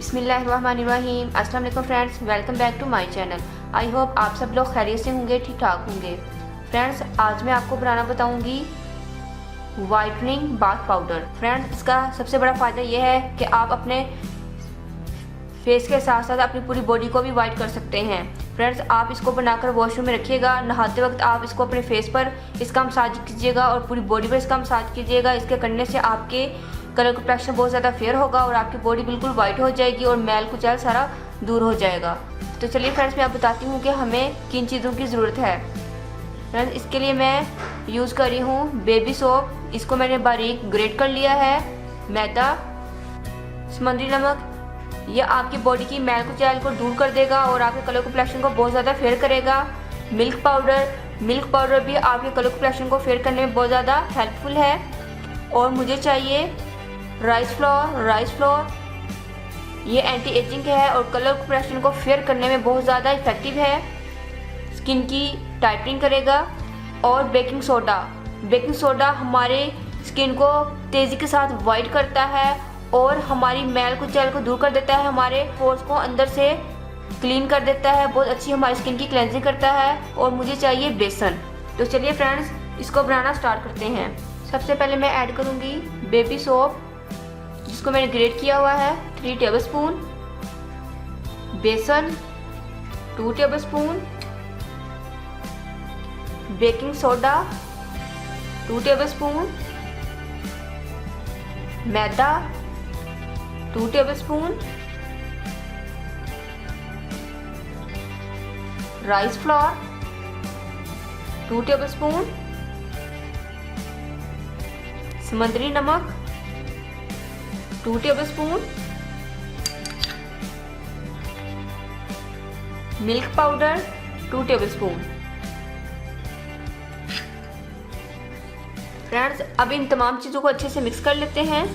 बिस्मिल्लाहिर्रहमानिर्रहीम। अस्सलाम वालेकुम friends, welcome back to my channel. I hope आप सब लोग खैरियत से होंगे, ठीक ठाक होंगे। फ्रेंड्स, आज मैं आपको बनाना बताऊंगी वाइटनिंग बाथ पाउडर। फ्रेंड्स, इसका सबसे बड़ा फ़ायदा यह है कि आप अपने फेस के साथ साथ अपनी पूरी बॉडी को भी वाइट कर सकते हैं। फ्रेंड्स, आप इसको बनाकर वॉशरूम में रखिएगा। नहाते वक्त आप इसको अपने फेस पर इसका मसाज कीजिएगा और पूरी बॉडी पर इसका मसाज कीजिएगा। इसके करने से आपके कलर कॉम्प्लेक्शन बहुत ज़्यादा फेयर होगा और आपकी बॉडी बिल्कुल वाइट हो जाएगी और मैल कुचैल सारा दूर हो जाएगा। तो चलिए फ्रेंड्स, मैं आप बताती हूँ कि हमें किन चीज़ों की ज़रूरत है। फ्रेंड्स, इसके लिए मैं यूज़ कर रही हूँ बेबी सोप। इसको मैंने बारीक ग्रेट कर लिया है। मैदा, समुद्री नमक, ये आपकी बॉडी की मैल कुचैल को दूर कर देगा और आपके कलर कॉम्प्लेक्शन को बहुत ज़्यादा फेयर करेगा। मिल्क पाउडर भी आपके कलर कॉम्प्लेक्शन को फेयर करने में बहुत ज़्यादा हेल्पफुल है। और मुझे चाहिए राइस फ्लोर। ये एंटी एजिंग है और कलर कॉम्प्लेक्शन को फेयर करने में बहुत ज़्यादा इफेक्टिव है। स्किन की टाइटनिंग करेगा। और बेकिंग सोडा हमारे स्किन को तेज़ी के साथ वाइट करता है और हमारी मैल कुचैल को दूर कर देता है, हमारे पोर्स को अंदर से क्लीन कर देता है, बहुत अच्छी हमारी स्किन की क्लेंजिंग करता है। और मुझे चाहिए बेसन। तो चलिए फ्रेंड्स, इसको बनाना स्टार्ट करते हैं। सबसे पहले मैं ऐड करूँगी बेबी सोप, जिसको मैंने ग्रेट किया हुआ है 3 टेबलस्पून, बेसन 2 टेबलस्पून, बेकिंग सोडा 2 टेबलस्पून, मैदा 2 टेबलस्पून, राइस फ्लोर 2 टेबलस्पून, समुद्री नमक 2 tablespoon, milk powder 2 tablespoon. Friends, अब इन तमाम चीज़ों को अच्छे से मिक्स कर लेते हैं।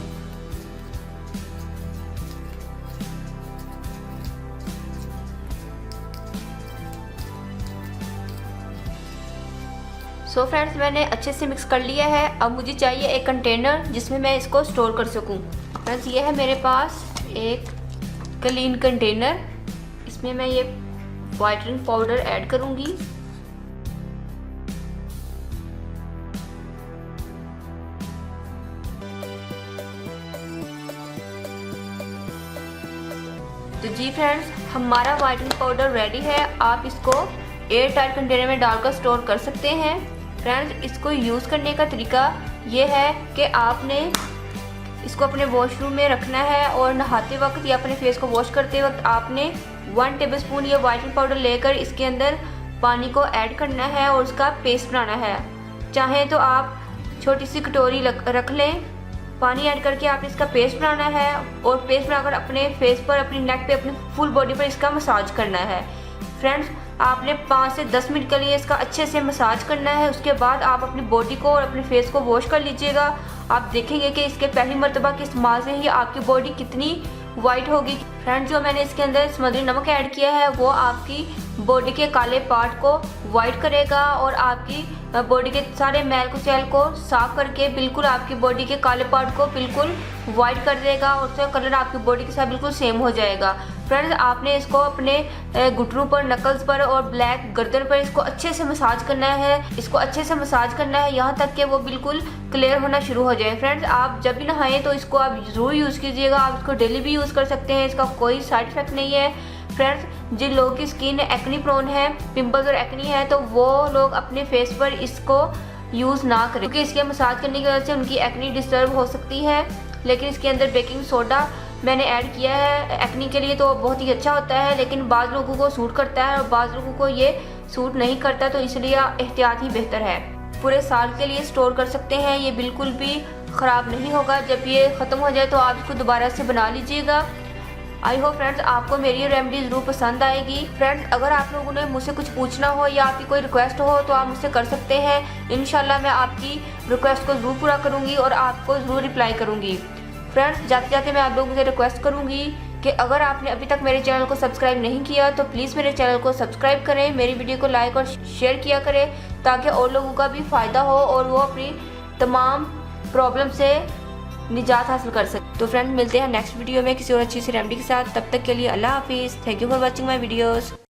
सो फ्रेंड्स, मैंने अच्छे से मिक्स कर लिया है। अब मुझे चाहिए एक कंटेनर जिसमें मैं इसको स्टोर कर सकूं। फ्रेंड्स, ये है मेरे पास एक क्लीन कंटेनर। इसमें मैं ये वाइटनिंग पाउडर ऐड करूंगी। तो जी फ्रेंड्स, हमारा वाइटनिंग पाउडर रेडी है। आप इसको एयर टाइट कंटेनर में डालकर स्टोर कर सकते हैं। फ्रेंड्स, इसको यूज़ करने का तरीका ये है कि आपने इसको अपने वॉशरूम में रखना है और नहाते वक्त या अपने फेस को वॉश करते वक्त आपने 1 टेबलस्पून ये वाइटनिंग पाउडर लेकर इसके अंदर पानी को ऐड करना है और उसका पेस्ट बनाना है। चाहें तो आप छोटी सी कटोरी रख लें। पानी ऐड करके आपने इसका पेस्ट बनाना है और पेस्ट बनाकर अपने फेस पर, अपनी नेक पे, अपनी फुल बॉडी पर इसका मसाज करना है। फ्रेंड्स, आपने 5 से 10 मिनट के लिए इसका अच्छे से मसाज करना है। उसके बाद आप अपनी बॉडी को और अपने फेस को वॉश कर लीजिएगा। आप देखेंगे कि इसके पहली मर्तबा के इस्तेमाल से ही आपकी बॉडी कितनी वाइट होगी। फ्रेंड्स, जो मैंने इसके अंदर समुद्री नमक ऐड किया है वो आपकी बॉडी के काले पार्ट को वाइट करेगा और आपकी बॉडी के सारे मैल कुचैल को साफ करके बिल्कुल आपकी बॉडी के काले पार्ट को बिल्कुल वाइट कर देगा और उसका कलर आपकी बॉडी के साथ बिल्कुल सेम हो जाएगा। फ्रेंड्स, आपने इसको अपने घुटनों पर, नकल्स पर और ब्लैक गर्दन पर इसको अच्छे से मसाज करना है। इसको अच्छे से मसाज करना है यहाँ तक कि वो बिल्कुल क्लियर होना शुरू हो जाए। फ्रेंड्स, आप जब भी नहाएं तो इसको आप ज़रूर यूज़ कीजिएगा। आप इसको डेली भी यूज़ कर सकते हैं, इसका कोई साइड इफेक्ट नहीं है। फ्रेंड्स, जिन लोगों की स्किन एक्नी प्रोन है, पिंपल्स और एक्नी है, तो वो लोग अपने फेस पर इसको यूज़ ना करें, क्योंकि इसके मसाज करने की वजह से उनकी एक्नी डिस्टर्ब हो सकती है। लेकिन इसके अंदर बेकिंग सोडा मैंने ऐड किया है। एक्नी के लिए तो बहुत ही अच्छा होता है, लेकिन बाज़ लोगों को सूट करता है और बाज़ लोगों को ये सूट नहीं करता, तो इसलिए एहतियात ही बेहतर है। पूरे साल के लिए स्टोर कर सकते हैं, ये बिल्कुल भी ख़राब नहीं होगा। जब ये ख़त्म हो जाए तो आप इसको दोबारा से बना लीजिएगा। आई होप फ्रेंड्स, आपको मेरी ये रेमेडी ज़रूर पसंद आएगी। फ्रेंड्स, अगर आप लोगों ने मुझसे कुछ पूछना हो या आपकी कोई रिक्वेस्ट हो तो आप मुझसे कर सकते हैं। इंशाल्लाह मैं आपकी रिक्वेस्ट को ज़रूर पूरा करूँगी और आपको ज़रूर रिप्लाई करूँगी। फ्रेंड्स, जाते जाते मैं आप लोगों से रिक्वेस्ट करूँगी कि अगर आपने अभी तक मेरे चैनल को सब्सक्राइब नहीं किया तो प्लीज़ मेरे चैनल को सब्सक्राइब करें, मेरी वीडियो को लाइक और शेयर किया करें, ताकि और लोगों का भी फ़ायदा हो और वो अपनी तमाम प्रॉब्लम से निजात हासिल कर सकें। तो फ्रेंड्स मिलते हैं नेक्स्ट वीडियो में किसी और अच्छी सी रेमेडी के साथ। तब तक के लिए अल्लाह हाफिज़। Thank you for watching my videos.